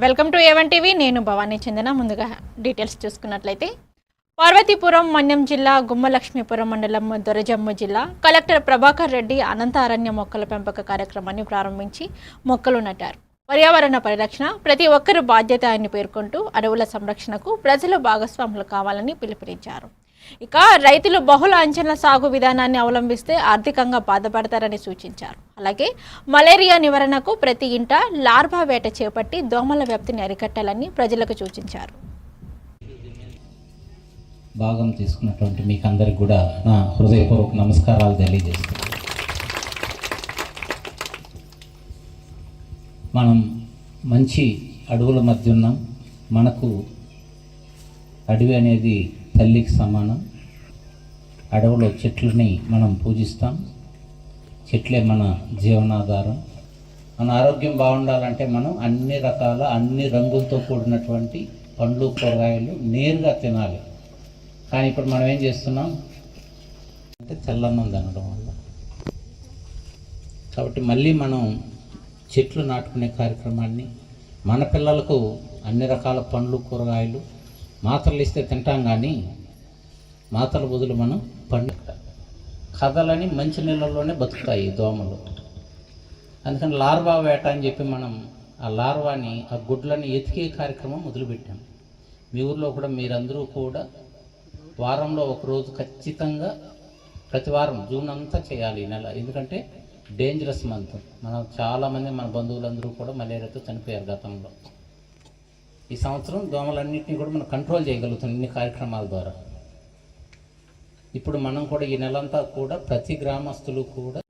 Welcome to A1 TV. నేను భవానీ చందన. ముందుగా details చూసుకున్నట్లయితే పార్వతీపురం మన్యం జిల్లా గుమ్మలక్ష్మీపురం మండలం దొరజమ్ము జిల్లా కలెక్టర్ ప్రభాకర్ రెడ్డి అనంత అరణ్య మొక్కల పెంపక కార్యక్రమాన్ని ప్రారంభించి మొక్కలు నాటారు. పర్యావరణ పరిరక్షణ ప్రతి ఒక్కరి బాధ్యత అని పేర్కొంటూ అడవుల సంరక్షణకు ప్రజలు భాగస్వాములు కావాలని పిలుపునిచ్చారు. ఇక రైతులు బహుళ అంచనా సాగు విధానాన్ని అవలంబిస్తే ఆర్థికంగా బాధపడతారని సూచించారు. అలాగే మలేరియా నివారణకు ప్రతి ఇంట లార్వా వేట చేపట్టి దోమల వ్యాప్తిని అరికట్టాలని ప్రజలకు సూచించారు. భాగం తీసుకున్నటువంటి మీకు అందరికి కూడా నా హృదయపూర్వక నమస్కారాలు తెలియజేస్తున్నాను. మనం మంచి అడవుల మధ్య ఉన్నాం. మనకు అడవి అనేది తల్లికి సమానం. అడవిలో చెట్లని మనం పూజిస్తాం. చెట్లే మన జీవనాధారం. మన ఆరోగ్యం బాగుండాలంటే మనం అన్ని రకాల అన్ని రంగులతో కూడినటువంటి పండ్లు కూరగాయలు నేరుగా తినాలి. కానీ ఇప్పుడు మనం ఏం చేస్తున్నాం అంటే తెల్లన్నం తినడం వల్ల. కాబట్టి మళ్ళీ మనం చెట్లు నాటుకునే కార్యక్రమాన్ని మన పిల్లలకు అన్ని రకాల పండ్లు కూరగాయలు మాత్రలు ఇస్తే తింటాం, కానీ మాత్రల బదులు మనం పండు కథలని మంచి నీళ్ళల్లోనే బతుకుతాయి దోమలు. అందుకని లార్వా వేట అని చెప్పి మనం ఆ లార్వాని ఆ గుడ్లని ఎతికే కార్యక్రమం మొదలుపెట్టాం. మీ ఊర్లో కూడా మీరందరూ కూడా వారంలో ఒకరోజు ఖచ్చితంగా ప్రతి వారం జూన్ అంతా చేయాలి ఈ నెల. ఎందుకంటే డేంజరస్ మంత్. మనం చాలామంది మన బంధువులందరూ కూడా మలేరియాతో చనిపోయారు గతంలో. ఈ సంవత్సరం దోమలన్నింటినీ కూడా మనం కంట్రోల్ చేయగలుగుతాం ఇన్ని కార్యక్రమాల ద్వారా. ఇప్పుడు మనం కూడా ఈ నెలంతా కూడా ప్రతి గ్రామస్తులు కూడా